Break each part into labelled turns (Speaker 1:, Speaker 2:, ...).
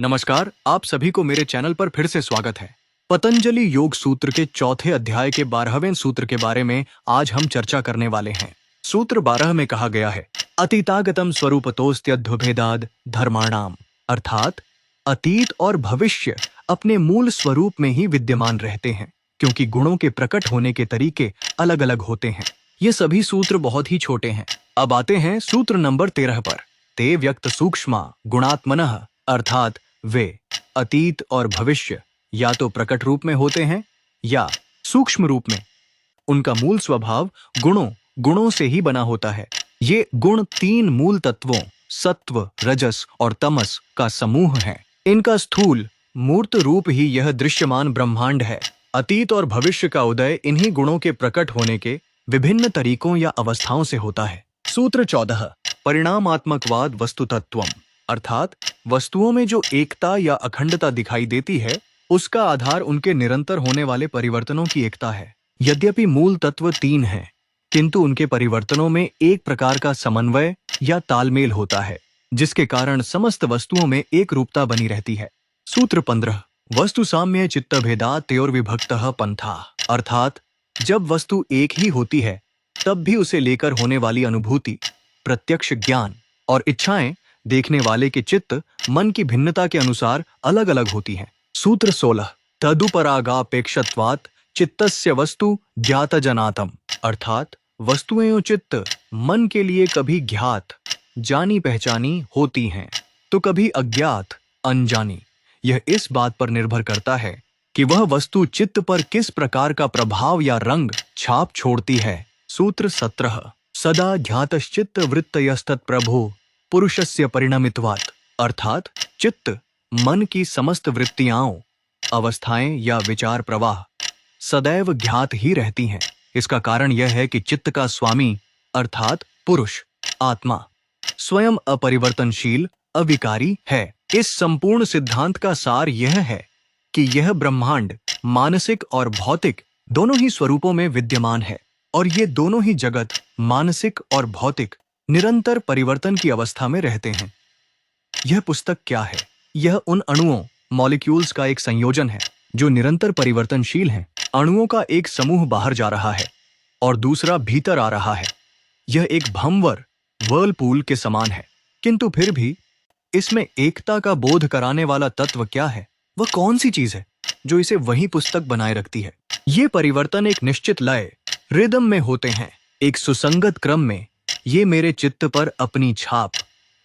Speaker 1: नमस्कार, आप सभी को मेरे चैनल पर फिर से स्वागत है। पतंजलि योग सूत्र के चौथे अध्याय के 12वें सूत्र के बारे में आज हम चर्चा करने वाले हैं। सूत्र 12 में कहा गया है, अतीतागतम स्वरूपतोस्त्यध्वभेदाद धर्माणाम, अर्थात अतीत और भविष्य अपने मूल स्वरूप में ही विद्यमान रहते हैं, क्योंकि गुणों के प्रकट होने के तरीके अलग अलग होते हैं। ये सभी सूत्र बहुत ही छोटे हैं। अब आते हैं सूत्र नंबर 13 पर। ते व्यक्त सूक्ष्मा गुणात्मनः, अर्थात वे अतीत और भविष्य या तो प्रकट रूप में होते हैं या सूक्ष्म रूप में। उनका मूल स्वभाव गुणों से ही बना होता है। ये गुण 3 मूल तत्वों सत्व, रजस और तमस का समूह है। इनका स्थूल मूर्त रूप ही यह दृश्यमान ब्रह्मांड है। अतीत और भविष्य का उदय इन्हीं गुणों के प्रकट होने के विभिन्न तरीकों या अवस्थाओं से होता है। सूत्र 14, परिणामात्मकवाद वस्तुतत्वम, अर्थात वस्तुओं में जो एकता या अखंडता दिखाई देती है, उसका आधार उनके निरंतर होने वाले परिवर्तनों की एकता है। यद्यपि मूल तत्व 3 हैं, किंतु उनके परिवर्तनों में एक प्रकार का समन्वय या तालमेल होता है, जिसके कारण समस्त वस्तुओं में एक रूपता बनी रहती है। सूत्र 15, वस्तु साम्य चित्त भेदात् तयोर्विभक्तः पंथा, अर्थात जब वस्तु एक ही होती है, तब भी उसे लेकर होने वाली अनुभूति, प्रत्यक्ष ज्ञान और इच्छाएं देखने वाले के चित्त मन की भिन्नता के अनुसार अलग अलग होती हैं। सूत्र 16, तदुपरागापेक्षत्वात् चित्तस्य वस्तु ज्ञात जनातम, अर्थात वस्तुएं और चित्त मन के लिए कभी ज्ञात जानी पहचानी होती हैं तो कभी अज्ञात अनजानी। यह इस बात पर निर्भर करता है कि वह वस्तु चित्त पर किस प्रकार का प्रभाव या रंग छाप छोड़ती है। सूत्र 17, सदा ध्यातश्चित्त वृत्तयस्तत् प्रभो पुरुषस्य परिणमित्वात्, अर्थात चित्त मन की समस्त वृत्तियां, अवस्थाएं या विचार प्रवाह सदैव ज्ञात ही रहती हैं। इसका कारण यह है कि चित्त का स्वामी अर्थात पुरुष आत्मा स्वयं अपरिवर्तनशील अविकारी है। इस संपूर्ण सिद्धांत का सार यह है कि यह ब्रह्मांड मानसिक और भौतिक दोनों ही स्वरूपों में विद्यमान है और ये दोनों ही जगत मानसिक और भौतिक निरंतर परिवर्तन की अवस्था में रहते हैं। यह पुस्तक क्या है? यह उन अणुओं मॉलिक्यूल्स का एक संयोजन है जो निरंतर परिवर्तनशील हैं। अणुओं का एक समूह बाहर जा रहा है और दूसरा भीतर आ रहा है। यह एक भंवर वर्लपूल के समान है, किंतु फिर भी इसमें एकता का बोध कराने वाला तत्व क्या है? वह कौन सी चीज है जो इसे वही पुस्तक बनाए रखती है? ये परिवर्तन एक निश्चित लय रिदम में होते हैं, एक सुसंगत क्रम में। ये मेरे चित्त पर अपनी छाप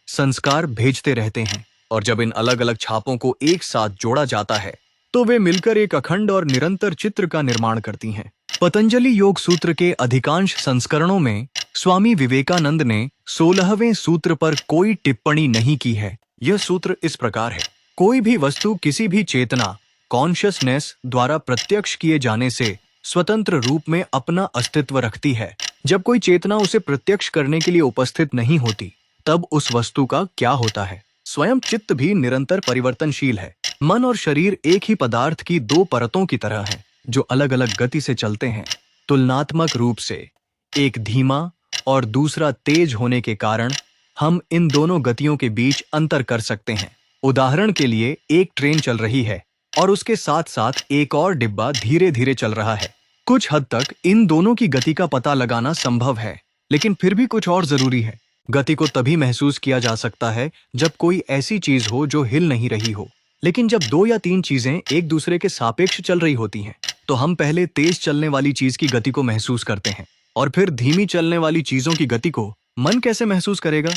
Speaker 1: संस्कार भेजते रहते हैं और जब इन अलग अलग छापों को एक साथ जोड़ा जाता है तो वे मिलकर एक अखंड और निरंतर चित्र का निर्माण करती हैं। पतंजलि योग सूत्र के अधिकांश संस्करणों में स्वामी विवेकानंद ने 16वें सूत्र पर कोई टिप्पणी नहीं की है। यह सूत्र इस प्रकार है, कोई भी वस्तु किसी भी चेतना कॉन्शियसनेस द्वारा प्रत्यक्ष किए जाने से स्वतंत्र रूप में अपना अस्तित्व रखती है। जब कोई चेतना उसे प्रत्यक्ष करने के लिए उपस्थित नहीं होती, तब उस वस्तु का क्या होता है? स्वयं चित्त भी निरंतर परिवर्तनशील है। मन और शरीर एक ही पदार्थ की 2 परतों की तरह हैं, जो अलग अलग गति से चलते हैं। तुलनात्मक रूप से एक धीमा और दूसरा तेज होने के कारण हम इन दोनों गतियों के बीच अंतर कर सकते हैं। उदाहरण के लिए, एक ट्रेन चल रही है और उसके साथ साथ एक और डिब्बा धीरे धीरे चल रहा है। कुछ हद तक इन दोनों की गति का पता लगाना संभव है, लेकिन फिर भी कुछ और जरूरी है। गति को तभी महसूस किया जा सकता है जब कोई ऐसी चीज हो जो हिल नहीं रही हो। लेकिन जब 2 या 3 चीजें एक दूसरे के सापेक्ष चल रही होती हैं, तो हम पहले तेज चलने वाली चीज की गति को महसूस करते हैं और फिर धीमी चलने वाली चीजों की गति को मन कैसे महसूस करेगा?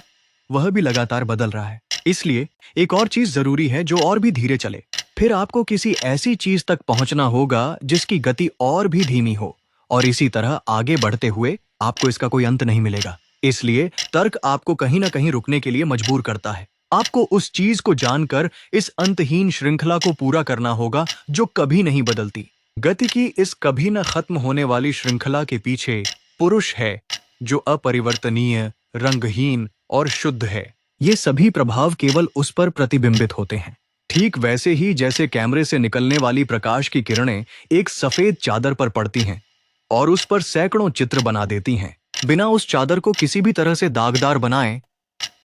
Speaker 1: वह भी लगातार बदल रहा है। इसलिए एक और चीज जरूरी है जो और भी धीरे चले। फिर आपको किसी ऐसी चीज तक पहुंचना होगा जिसकी गति और भी धीमी हो, और इसी तरह आगे बढ़ते हुए आपको इसका कोई अंत नहीं मिलेगा। इसलिए तर्क आपको कहीं ना कहीं रुकने के लिए मजबूर करता है। आपको उस चीज को जानकर इस अंतहीन श्रृंखला को पूरा करना होगा जो कभी नहीं बदलती। गति की इस कभी न खत्म होने वाली श्रृंखला के पीछे पुरुष है, जो अपरिवर्तनीय, रंगहीन और शुद्ध है। ये सभी प्रभाव केवल उस पर प्रतिबिंबित होते हैं, ठीक वैसे ही जैसे कैमरे से निकलने वाली प्रकाश की किरणें एक सफेद चादर पर पड़ती हैं और उस पर सैकड़ों चित्र बना देती हैं। बिना उस चादर को किसी भी तरह से दागदार बनाए